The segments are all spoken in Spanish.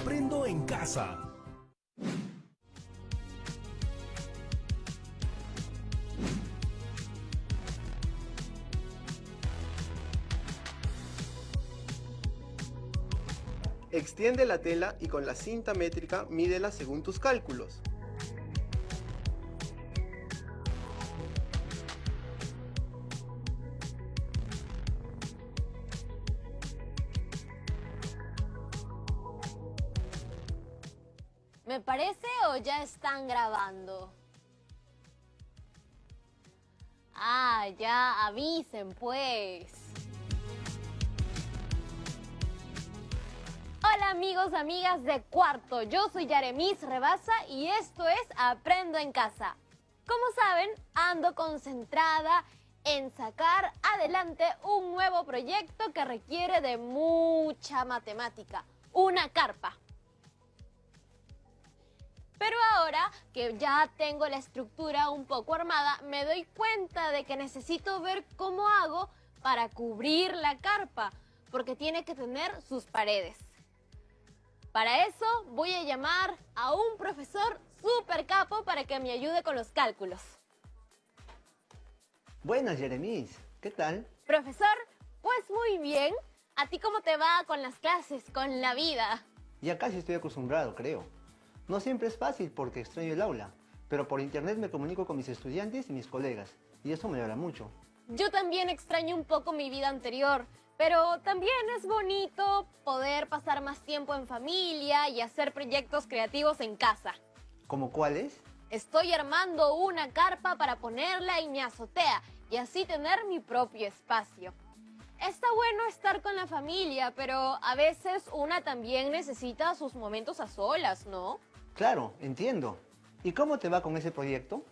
Aprendo en casa. Extiende la tela y con la cinta métrica mídela según tus cálculos. ¿Me parece o ya están grabando? Ah, ya, avisen pues. Hola amigos, amigas de cuarto, yo soy Yaremis Rebasa y esto es Aprendo en Casa. Como saben, ando concentrada en sacar adelante un nuevo proyecto que requiere de mucha matemática, una carpa. Pero ahora que ya tengo la estructura un poco armada, me doy cuenta de que necesito ver cómo hago para cubrir la carpa, porque tiene que tener sus paredes. Para eso voy a llamar a un profesor súper capo para que me ayude con los cálculos. Buenas, Yaremis. ¿Qué tal? Profesor, pues muy bien. ¿A ti cómo te va con las clases, con la vida? Ya casi estoy acostumbrado, creo. No siempre es fácil porque extraño el aula, pero por internet me comunico con mis estudiantes y mis colegas, y eso me alegra mucho. Yo también extraño un poco mi vida anterior, pero también es bonito poder pasar más tiempo en familia y hacer proyectos creativos en casa. ¿Cómo cuáles? Estoy armando una carpa para ponerla en mi azotea y así tener mi propio espacio. Está bueno estar con la familia, pero a veces una también necesita sus momentos a solas, ¿no? Claro, entiendo. ¿Y cómo te va con ese proyecto?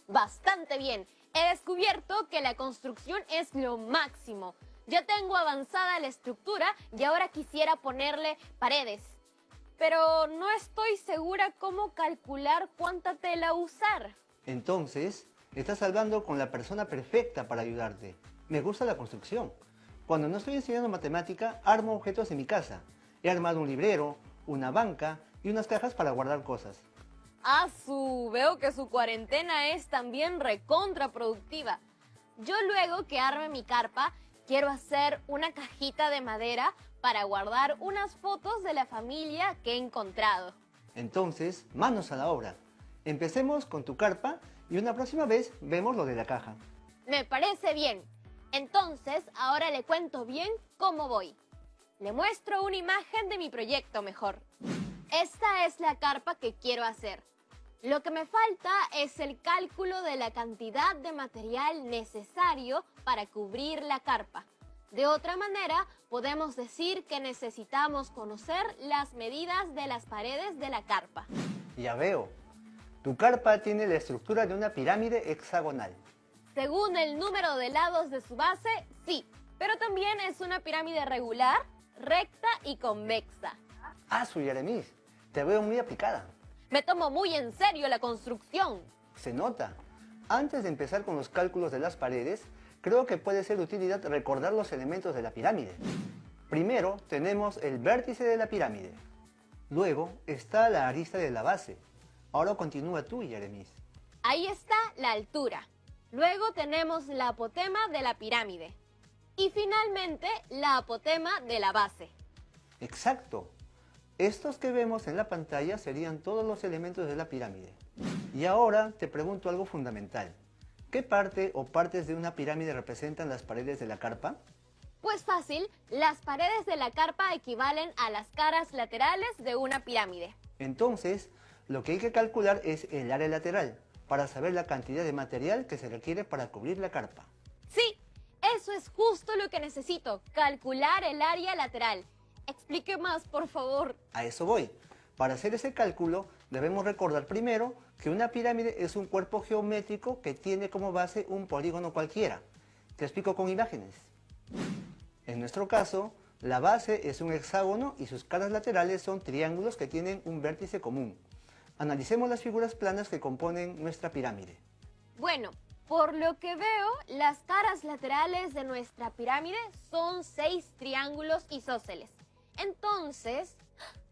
Bastante bien. He descubierto que la construcción es lo máximo. Ya tengo avanzada la estructura y ahora quisiera ponerle paredes. Pero no estoy segura cómo calcular cuánta tela usar. Entonces, estás hablando con la persona perfecta para ayudarte. Me gusta la construcción. Cuando no estoy enseñando matemática, armo objetos en mi casa. He armado un librero, una banca y unas cajas para guardar cosas. Veo que su cuarentena es también recontraproductiva. Yo luego que arme mi carpa, quiero hacer una cajita de madera para guardar unas fotos de la familia que he encontrado. Entonces, manos a la obra. Empecemos con tu carpa y una próxima vez vemos lo de la caja. Me parece bien. Entonces, ahora le cuento bien cómo voy. Le muestro una imagen de mi proyecto mejor. Esta es la carpa que quiero hacer. Lo que me falta es el cálculo de la cantidad de material necesario para cubrir la carpa. De otra manera, podemos decir que necesitamos conocer las medidas de las paredes de la carpa. Ya veo. Tu carpa tiene la estructura de una pirámide hexagonal. Según el número de lados de su base, sí, pero también es una pirámide regular, recta y convexa. Su Yaremis, te veo muy aplicada. Me tomo muy en serio la construcción. Se nota. Antes de empezar con los cálculos de las paredes, creo que puede ser de utilidad recordar los elementos de la pirámide. Primero tenemos el vértice de la pirámide. Luego está la arista de la base. Ahora continúa tú, Yaremis. Ahí está la altura. Luego tenemos la apotema de la pirámide. Y finalmente la apotema de la base. Exacto. Estos que vemos en la pantalla serían todos los elementos de la pirámide. Y ahora te pregunto algo fundamental. ¿Qué parte o partes de una pirámide representan las paredes de la carpa? Pues fácil, las paredes de la carpa equivalen a las caras laterales de una pirámide. Entonces, lo que hay que calcular es el área lateral, para saber la cantidad de material que se requiere para cubrir la carpa. Sí, eso es justo lo que necesito, calcular el área lateral. Explique más, por favor. A eso voy. Para hacer ese cálculo, debemos recordar primero que una pirámide es un cuerpo geométrico que tiene como base un polígono cualquiera. Te explico con imágenes. En nuestro caso, la base es un hexágono y sus caras laterales son triángulos que tienen un vértice común. Analicemos las figuras planas que componen nuestra pirámide. Bueno, por lo que veo, las caras laterales de nuestra pirámide son 6 triángulos isósceles. Entonces,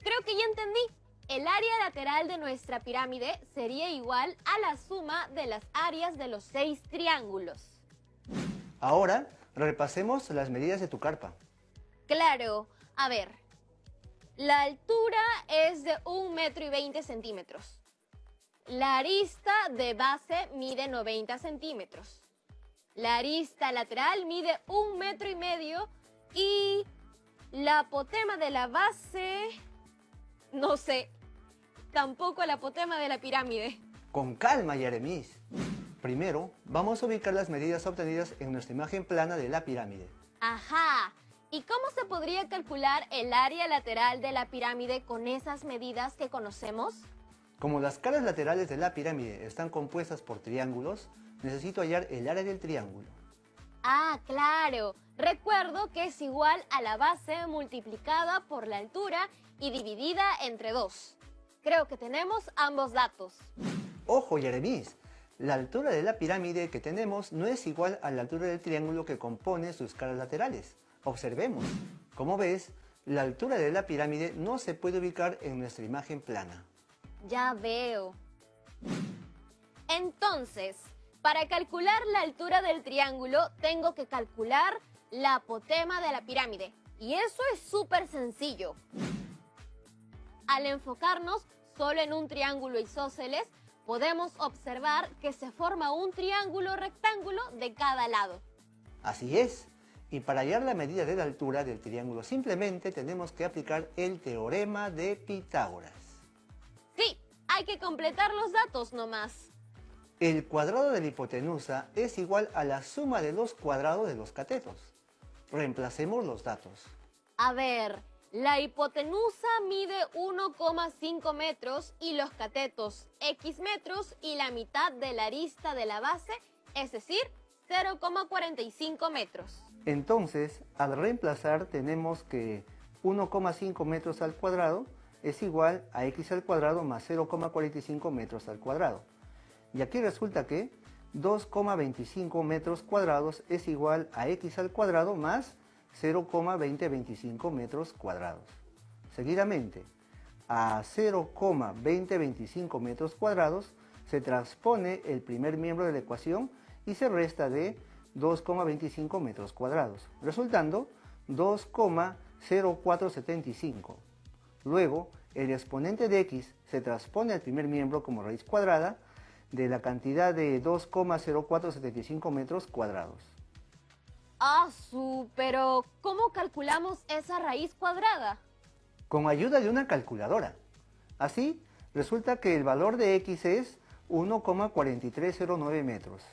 Creo que ya entendí. El área lateral de nuestra pirámide sería igual a la suma de las áreas de los 6 triángulos. Ahora, repasemos las medidas de tu carpa. Claro, a ver. La altura es de 1,20 m. La arista de base mide 90 centímetros. La arista lateral mide 1,5 m y la apotema de la base... no sé, tampoco la apotema de la pirámide. Con calma, Yeremis. Primero, vamos a ubicar las medidas obtenidas en nuestra imagen plana de la pirámide. Ajá. ¿Y cómo se podría calcular el área lateral de la pirámide con esas medidas que conocemos? Como las caras laterales de la pirámide están compuestas por triángulos, necesito hallar el área del triángulo. Ah, claro. Recuerdo que es igual a la base multiplicada por la altura y dividida entre 2. Creo que tenemos ambos datos. ¡Ojo, Yeremis! La altura de la pirámide que tenemos no es igual a la altura del triángulo que compone sus caras laterales. Observemos. Como ves, la altura de la pirámide no se puede ubicar en nuestra imagen plana. Ya veo. Entonces, para calcular la altura del triángulo, tengo que calcular la apotema de la pirámide. Y eso es súper sencillo. Al enfocarnos solo en un triángulo isósceles, podemos observar que se forma un triángulo rectángulo de cada lado. Así es. Y para hallar la medida de la altura del triángulo simplemente tenemos que aplicar el teorema de Pitágoras. Sí, hay que completar los datos nomás. El cuadrado de la hipotenusa es igual a la suma de los cuadrados de los catetos. Reemplacemos los datos. A ver, la hipotenusa mide 1,5 metros y los catetos X metros y la mitad de la arista de la base, es decir, 0,45 metros. Entonces, al reemplazar tenemos que 1,5 metros al cuadrado es igual a x al cuadrado más 0,45 metros al cuadrado. Y aquí resulta que 2,25 metros cuadrados es igual a x al cuadrado más 0,2025 metros cuadrados. Seguidamente, a 0,2025 metros cuadrados se transpone el primer miembro de la ecuación y se resta de 2,25 metros cuadrados, resultando 2,0475. Luego, el exponente de x se transpone al primer miembro como raíz cuadrada de la cantidad de 2,0475 metros cuadrados. Pero ¿cómo calculamos esa raíz cuadrada? Con ayuda de una calculadora. Así, resulta que el valor de x es 1,4309 metros.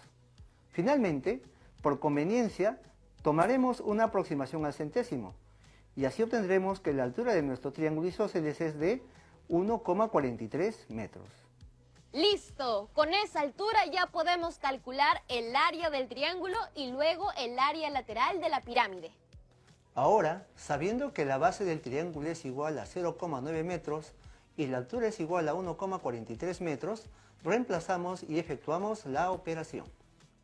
Finalmente, por conveniencia, tomaremos una aproximación al centésimo y así obtendremos que la altura de nuestro triángulo isósceles es de 1,43 metros. ¡Listo! Con esa altura ya podemos calcular el área del triángulo y luego el área lateral de la pirámide. Ahora, sabiendo que la base del triángulo es igual a 0,9 metros y la altura es igual a 1,43 metros, reemplazamos y efectuamos la operación.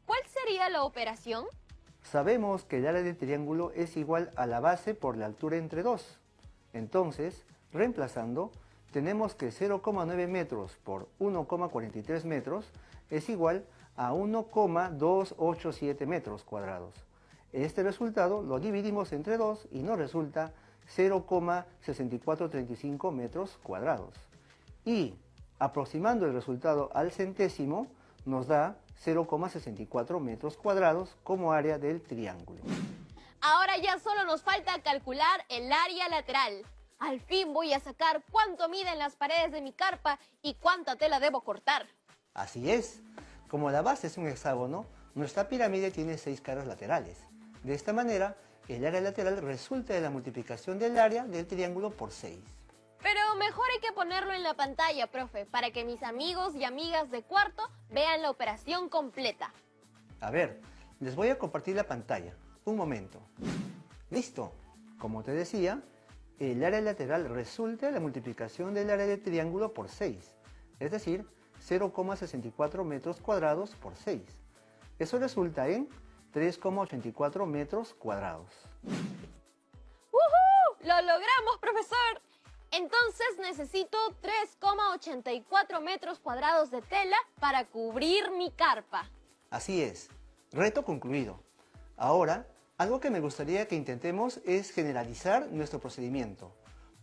¿Cuál sería la operación? Sabemos que el área del triángulo es igual a la base por la altura entre 2. Entonces, reemplazando, tenemos que 0,9 metros por 1,43 metros es igual a 1,287 metros cuadrados. Este resultado lo dividimos entre 2 y nos resulta 0,6435 metros cuadrados. Y aproximando el resultado al centésimo, nos da 0,64 metros cuadrados como área del triángulo. Ahora ya solo nos falta calcular el área lateral. Al fin voy a sacar cuánto miden las paredes de mi carpa y cuánta tela debo cortar. Así es. Como la base es un hexágono, nuestra pirámide tiene 6 caras laterales. De esta manera, el área lateral resulta de la multiplicación del área del triángulo por 6. Pero mejor hay que ponerlo en la pantalla, profe, para que mis amigos y amigas de cuarto vean la operación completa. A ver, les voy a compartir la pantalla. Un momento. ¡Listo! Como te decía, el área lateral resulta de la multiplicación del área del triángulo por 6, es decir, 0,64 metros cuadrados por 6. Eso resulta en 3,84 metros cuadrados. ¡Uhú! ¡Lo logramos, profesor! Entonces necesito 3,84 metros cuadrados de tela para cubrir mi carpa. Así es, reto concluido. Ahora, algo que me gustaría que intentemos es generalizar nuestro procedimiento,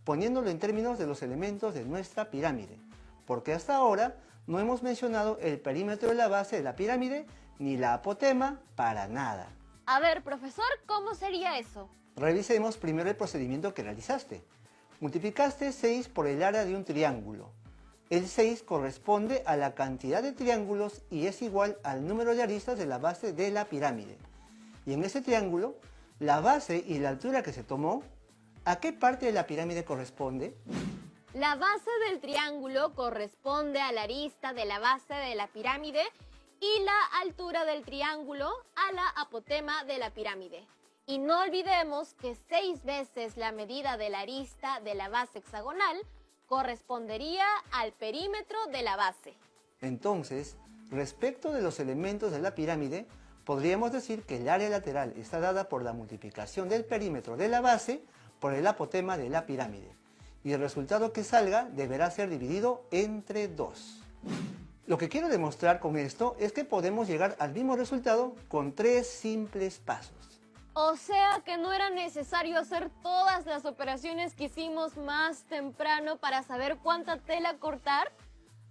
poniéndolo en términos de los elementos de nuestra pirámide, porque hasta ahora no hemos mencionado el perímetro de la base de la pirámide ni la apotema para nada. A ver, profesor, ¿cómo sería eso? Revisemos primero el procedimiento que realizaste. Multiplicaste 6 por el área de un triángulo. El 6 corresponde a la cantidad de triángulos y es igual al número de aristas de la base de la pirámide. Y en ese triángulo, la base y la altura que se tomó, ¿a qué parte de la pirámide corresponde? La base del triángulo corresponde a la arista de la base de la pirámide y la altura del triángulo a la apotema de la pirámide. Y no olvidemos que 6 veces la medida de la arista de la base hexagonal correspondería al perímetro de la base. Entonces, respecto de los elementos de la pirámide, podríamos decir que el área lateral está dada por la multiplicación del perímetro de la base por el apotema de la pirámide. Y el resultado que salga deberá ser dividido entre 2. Lo que quiero demostrar con esto es que podemos llegar al mismo resultado con 3 simples pasos. O sea que no era necesario hacer todas las operaciones que hicimos más temprano para saber cuánta tela cortar.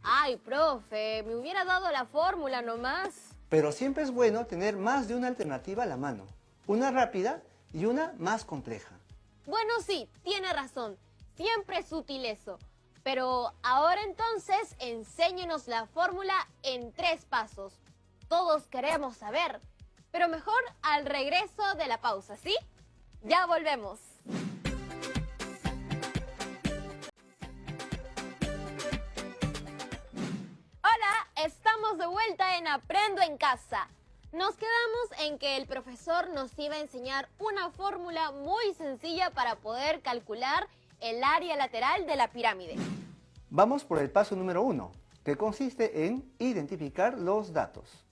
Ay, profe, me hubiera dado la fórmula nomás. Pero siempre es bueno tener más de una alternativa a la mano, una rápida y una más compleja. Bueno, sí, tiene razón. Siempre es útil eso. Pero ahora entonces, enséñenos la fórmula en 3 pasos. Todos queremos saber. Pero mejor al regreso de la pausa, ¿sí? Ya volvemos. Hola, estamos de vuelta en Aprendo en Casa. Nos quedamos en que el profesor nos iba a enseñar una fórmula muy sencilla para poder calcular el área lateral de la pirámide. Vamos por el paso número 1, que consiste en identificar los datos.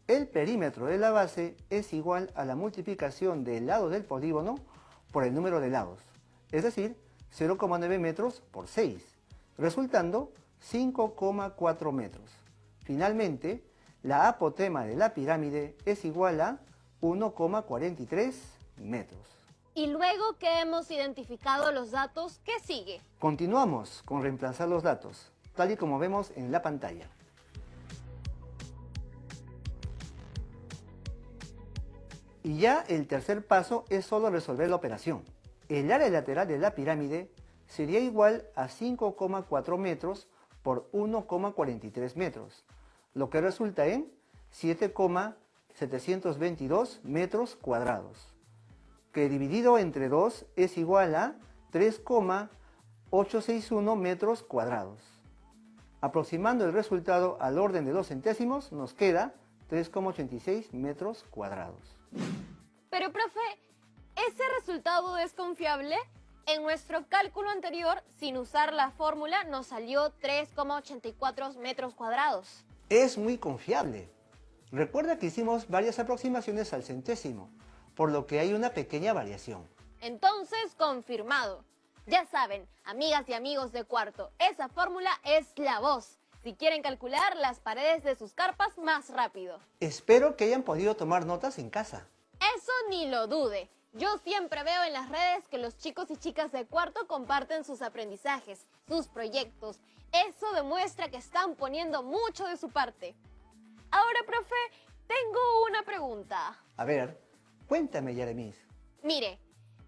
El perímetro de la base es igual a la multiplicación del lado del polígono por el número de lados, es decir, 0,9 metros por 6, resultando 5,4 metros. Finalmente, la apotema de la pirámide es igual a 1,43 metros. Y luego que hemos identificado los datos, ¿qué sigue? Continuamos con reemplazar los datos, tal y como vemos en la pantalla. Y ya el tercer paso es solo resolver la operación. El área lateral de la pirámide sería igual a 5,4 metros por 1,43 metros, lo que resulta en 7,722 metros cuadrados, que dividido entre 2 es igual a 3,861 metros cuadrados. Aproximando el resultado al orden de los centésimos, nos queda 3,86 metros cuadrados. Pero, profe, ¿ese resultado es confiable? En nuestro cálculo anterior, sin usar la fórmula, nos salió 3,84 metros cuadrados. Es muy confiable. Recuerda que hicimos varias aproximaciones al centésimo, por lo que hay una pequeña variación. Entonces, confirmado. Ya saben, amigas y amigos de cuarto, esa fórmula es la voz. Si quieren calcular las paredes de sus carpas más rápido. Espero que hayan podido tomar notas en casa. Eso ni lo dude. Yo siempre veo en las redes que los chicos y chicas de cuarto comparten sus aprendizajes, sus proyectos. Eso demuestra que están poniendo mucho de su parte. Ahora, profe, tengo una pregunta. A ver, cuéntame, Yeremis. Mire,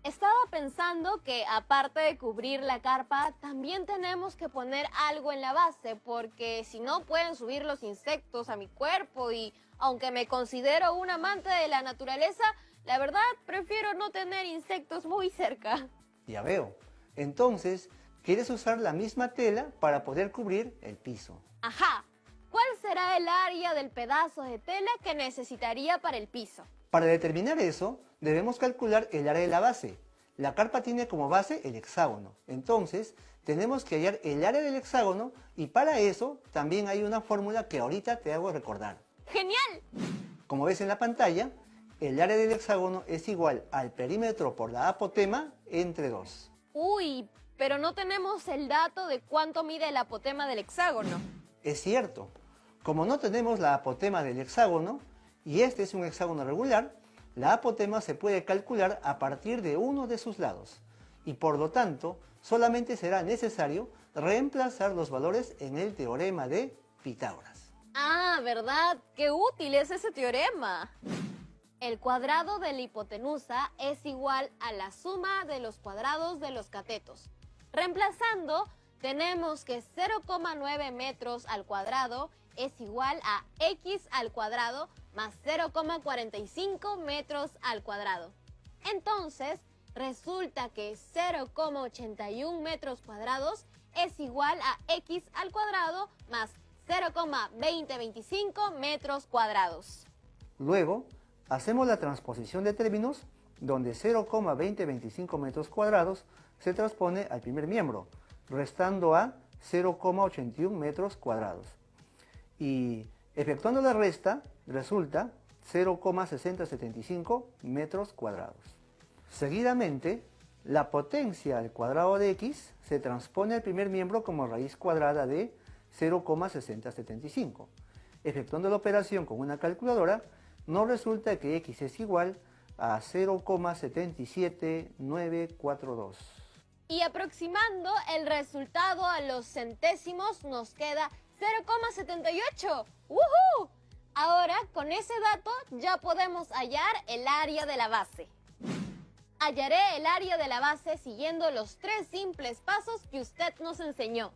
estaba pensando que aparte de cubrir la carpa, también tenemos que poner algo en la base, porque si no pueden subir los insectos a mi cuerpo y aunque me considero un amante de la naturaleza, la verdad prefiero no tener insectos muy cerca. Ya veo. Entonces, ¿quieres usar la misma tela para poder cubrir el piso? Ajá. ¿Cuál será el área del pedazo de tela que necesitaría para el piso? Para determinar eso, debemos calcular el área de la base. La carpa tiene como base el hexágono. Entonces, tenemos que hallar el área del hexágono y para eso también hay una fórmula que ahorita te hago recordar. ¡Genial! Como ves en la pantalla, el área del hexágono es igual al perímetro por la apotema entre 2. Uy, pero no tenemos el dato de cuánto mide el apotema del hexágono. Es cierto, como no tenemos la apotema del hexágono, y este es un hexágono regular, la apotema se puede calcular a partir de uno de sus lados, y por lo tanto, solamente será necesario reemplazar los valores en el teorema de Pitágoras. Ah, ¿verdad? ¡Qué útil es ese teorema! El cuadrado de la hipotenusa es igual a la suma de los cuadrados de los catetos. Reemplazando, tenemos que 0,9 metros al cuadrado es igual a x al cuadrado más 0,45 metros al cuadrado. Entonces, resulta que 0,81 metros cuadrados es igual a x al cuadrado más 0,2025 metros cuadrados. Luego, hacemos la transposición de términos, donde 0,2025 metros cuadrados se transpone al primer miembro, restando a 0,81 metros cuadrados. Y efectuando la resta, resulta 0,6075 metros cuadrados. Seguidamente, la potencia al cuadrado de x se transpone al primer miembro como raíz cuadrada de 0,6075. Efectuando la operación con una calculadora, nos resulta que x es igual a 0,77942. Y aproximando el resultado a los centésimos nos queda 0,78. ¡Woohoo! Ahora, con ese dato ya podemos hallar el área de la base. Hallaré el área de la base siguiendo los 3 simples pasos que usted nos enseñó.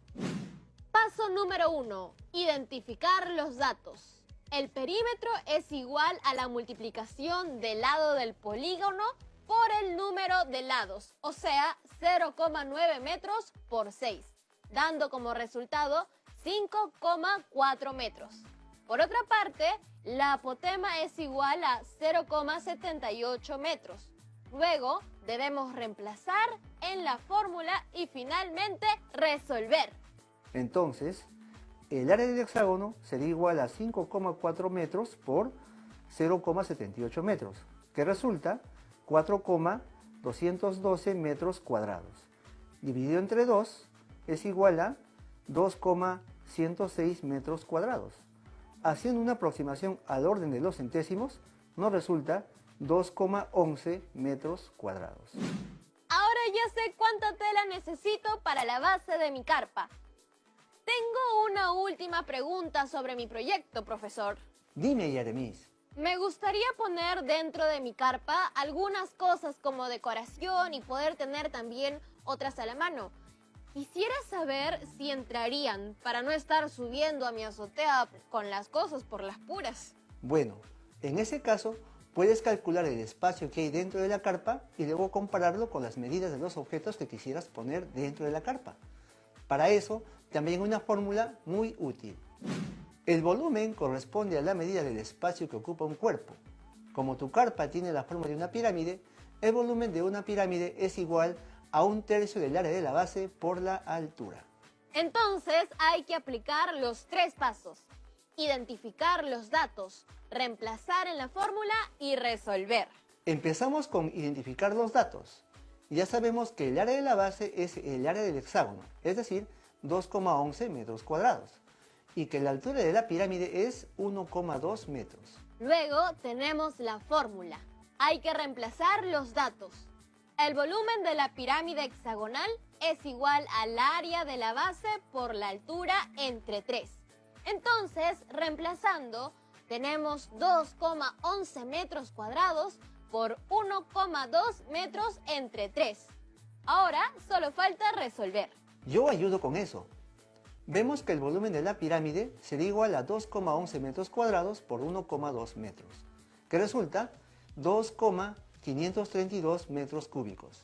Paso número 1. Identificar los datos. El perímetro es igual a la multiplicación del lado del polígono por el número de lados, o sea, 0,9 metros por 6, dando como resultado 5,4 metros. Por otra parte, la apotema es igual a 0,78 metros. Luego, debemos reemplazar en la fórmula y finalmente resolver. Entonces, el área del hexágono sería igual a 5,4 metros por 0,78 metros, que resulta 4,212 metros cuadrados. Dividido entre 2 es igual a 2,106 metros cuadrados. Haciendo una aproximación al orden de los centésimos, nos resulta 2,11 metros cuadrados. Ahora ya sé cuánta tela necesito para la base de mi carpa. Tengo una última pregunta sobre mi proyecto, profesor. Dime, Yeremis. Me gustaría poner dentro de mi carpa algunas cosas como decoración y poder tener también otras a la mano. Quisiera saber si entrarían para no estar subiendo a mi azotea con las cosas por las puras. Bueno, en ese caso, puedes calcular el espacio que hay dentro de la carpa y luego compararlo con las medidas de los objetos que quisieras poner dentro de la carpa. Para eso, también hay una fórmula muy útil. El volumen corresponde a la medida del espacio que ocupa un cuerpo. Como tu carpa tiene la forma de una pirámide, el volumen de una pirámide es igual a 1/3 del área de la base por la altura. Entonces hay que aplicar los 3 pasos. Identificar los datos, reemplazar en la fórmula y resolver. Empezamos con identificar los datos. Ya sabemos que el área de la base es el área del hexágono, es decir, 2,11 metros cuadrados, y que la altura de la pirámide es 1,2 metros. Luego tenemos la fórmula. Hay que reemplazar los datos. El volumen de la pirámide hexagonal es igual al área de la base por la altura entre 3. Entonces, reemplazando, tenemos 2,11 metros cuadrados por 1,2 metros entre 3. Ahora solo falta resolver. Yo ayudo con eso. Vemos que el volumen de la pirámide sería igual a 2,11 metros cuadrados por 1,2 metros, que resulta 2,532 metros cúbicos.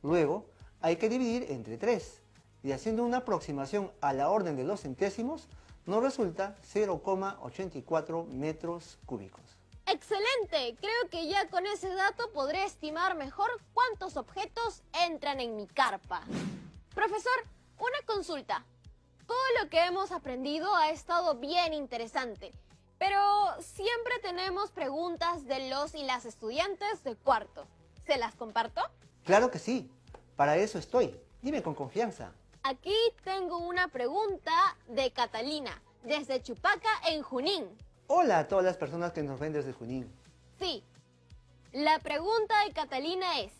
Luego, hay que dividir entre 3, y haciendo una aproximación a la orden de los centésimos, nos resulta 0,84 metros cúbicos. ¡Excelente! Creo que ya con ese dato podré estimar mejor cuántos objetos entran en mi carpa. Profesor, una consulta. Todo lo que hemos aprendido ha estado bien interesante, pero siempre tenemos preguntas de los y las estudiantes de cuarto. ¿Se las comparto? Claro que sí, para eso estoy. Dime con confianza. Aquí tengo una pregunta de Catalina, desde Chupaca, en Junín. Hola a todas las personas que nos ven desde Junín. Sí, la pregunta de Catalina es,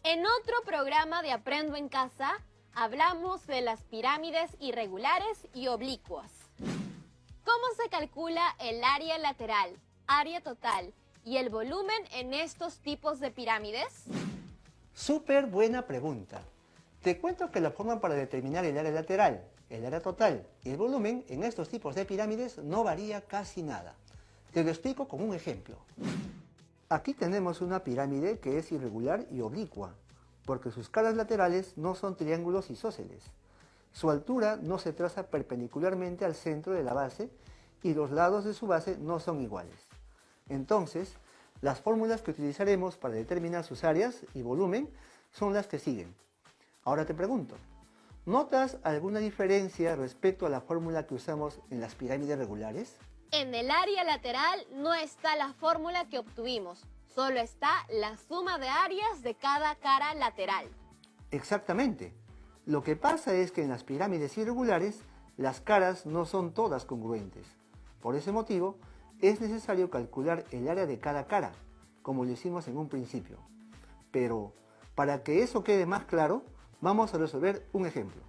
en otro programa de Aprendo en Casa, hablamos de las pirámides irregulares y oblicuas. ¿Cómo se calcula el área lateral, área total y el volumen en estos tipos de pirámides? Súper buena pregunta. Te cuento que la forma para determinar el área lateral, el área total y el volumen en estos tipos de pirámides no varía casi nada. Te lo explico con un ejemplo. Aquí tenemos una pirámide que es irregular y oblicua, porque sus caras laterales no son triángulos isósceles. Su altura no se traza perpendicularmente al centro de la base y los lados de su base no son iguales. Entonces, las fórmulas que utilizaremos para determinar sus áreas y volumen son las que siguen. Ahora te pregunto, ¿notas alguna diferencia respecto a la fórmula que usamos en las pirámides regulares? En el área lateral no está la fórmula que obtuvimos, solo está la suma de áreas de cada cara lateral. Exactamente. Lo que pasa es que en las pirámides irregulares, las caras no son todas congruentes. Por ese motivo, es necesario calcular el área de cada cara, como lo hicimos en un principio. Pero, para que eso quede más claro, vamos a resolver un ejemplo.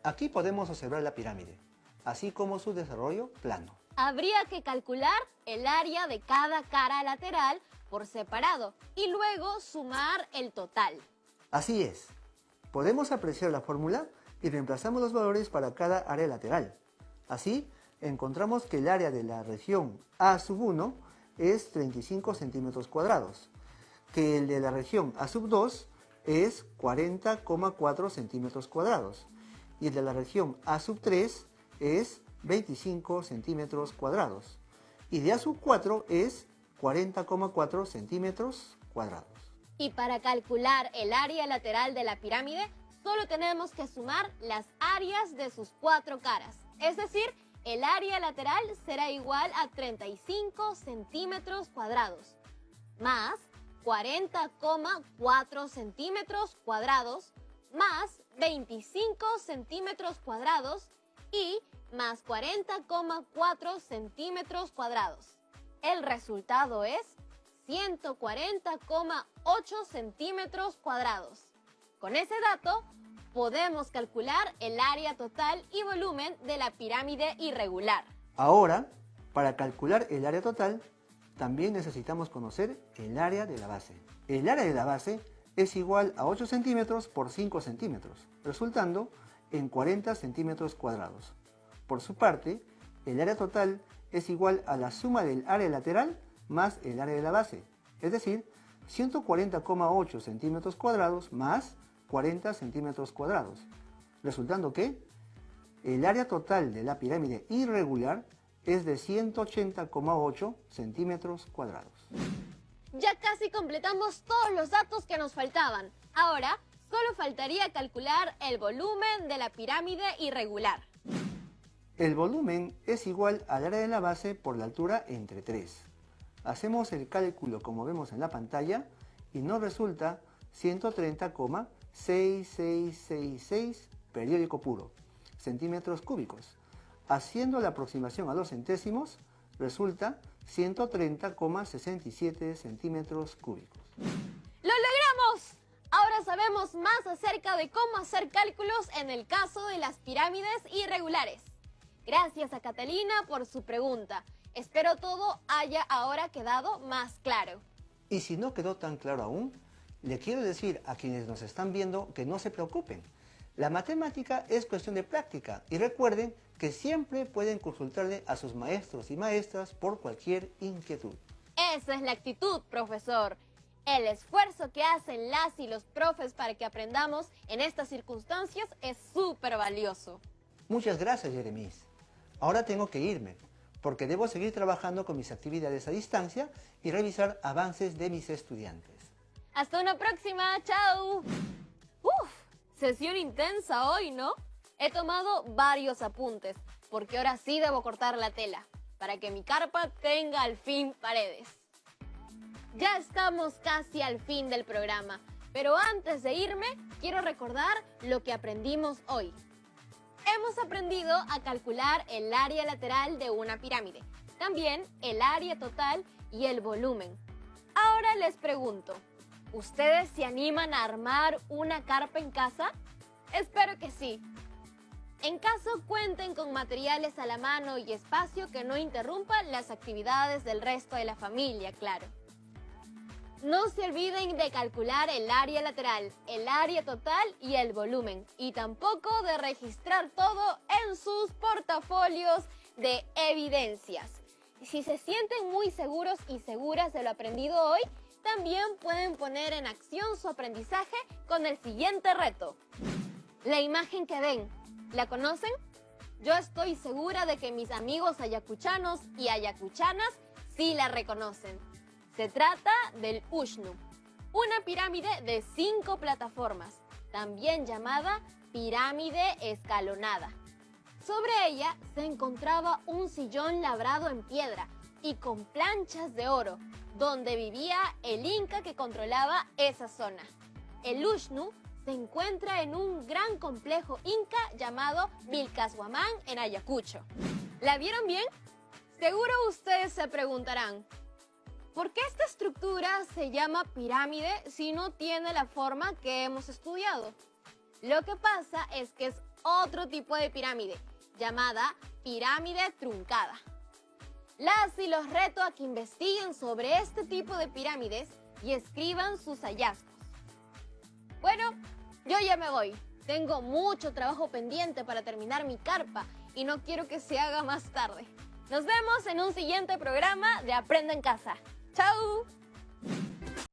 Aquí podemos observar la pirámide, así como su desarrollo plano. Habría que calcular el área de cada cara lateral por separado y luego sumar el total. Así es. Podemos apreciar la fórmula y reemplazamos los valores para cada área lateral. Así, encontramos que el área de la región A1 es 35 centímetros cuadrados, que el de la región A2 es 40,4 centímetros cuadrados y el de la región A3 es 25 centímetros cuadrados y de A4 es 40,4 centímetros cuadrados. Y para calcular el área lateral de la pirámide, solo tenemos que sumar las áreas de sus cuatro caras. Es decir, el área lateral será igual a 35 centímetros cuadrados, más 40,4 centímetros cuadrados, más 25 centímetros cuadrados y más 40,4 centímetros cuadrados. El resultado es 140,8 centímetros cuadrados. Con ese dato, podemos calcular el área total y volumen de la pirámide irregular. Ahora, para calcular el área total, también necesitamos conocer el área de la base. El área de la base es igual a 8 centímetros por 5 centímetros, resultando en 40 centímetros cuadrados. Por su parte, el área total es igual a la suma del área lateral más el área de la base, es decir, 140,8 centímetros cuadrados más 40 centímetros cuadrados, resultando que el área total de la pirámide irregular es de 180,8 centímetros cuadrados. Ya casi completamos todos los datos que nos faltaban. Ahora, solo faltaría calcular el volumen de la pirámide irregular. El volumen es igual al área de la base por la altura entre 3. Hacemos el cálculo como vemos en la pantalla y nos resulta 130,6666 periódico puro, centímetros cúbicos. Haciendo la aproximación a los centésimos, resulta 130,67 centímetros cúbicos. ¡Lo logramos! Ahora sabemos más acerca de cómo hacer cálculos en el caso de las pirámides irregulares. Gracias a Catalina por su pregunta. Espero todo haya ahora quedado más claro. Y si no quedó tan claro aún, le quiero decir a quienes nos están viendo que no se preocupen. La matemática es cuestión de práctica y recuerden que siempre pueden consultarle a sus maestros y maestras por cualquier inquietud. Esa es la actitud, profesor. El esfuerzo que hacen las y los profes para que aprendamos en estas circunstancias es súper valioso. Muchas gracias, Jeremis. Ahora tengo que irme, porque debo seguir trabajando con mis actividades a distancia y revisar avances de mis estudiantes. Hasta una próxima, chao. Uf, sesión intensa hoy, ¿no? He tomado varios apuntes, porque ahora sí debo cortar la tela, para que mi carpa tenga al fin paredes. Ya estamos casi al fin del programa, Pero antes de irme, quiero recordar lo que aprendimos hoy. Hemos aprendido a calcular el área lateral de una pirámide, también el área total y el volumen. Ahora les pregunto, ¿ustedes se animan a armar una carpa en casa? Espero que sí. En caso cuenten con materiales a la mano y espacio que no interrumpan las actividades del resto de la familia, claro. No se olviden de calcular el área lateral, el área total y el volumen. Y tampoco de registrar todo en sus portafolios de evidencias. Si se sienten muy seguros y seguras de lo aprendido hoy, también pueden poner en acción su aprendizaje con el siguiente reto. La imagen que ven, ¿la conocen? Yo estoy segura de que mis amigos ayacuchanos y ayacuchanas sí la reconocen. Se trata del Ushnu, una pirámide de 5 plataformas, también llamada pirámide escalonada. Sobre ella se encontraba un sillón labrado en piedra y con planchas de oro, donde vivía el inca que controlaba esa zona. El Ushnu se encuentra en un gran complejo inca llamado Vilcashuamán en Ayacucho. ¿La vieron bien? Seguro ustedes se preguntarán, ¿por qué esta estructura se llama pirámide si no tiene la forma que hemos estudiado? Lo que pasa es que es otro tipo de pirámide, llamada pirámide truncada. Las y los reto a que investiguen sobre este tipo de pirámides y escriban sus hallazgos. Bueno, yo ya me voy. Tengo mucho trabajo pendiente para terminar mi carpa y no quiero que se haga más tarde. Nos vemos en un siguiente programa de Aprende en Casa. ¡Chao!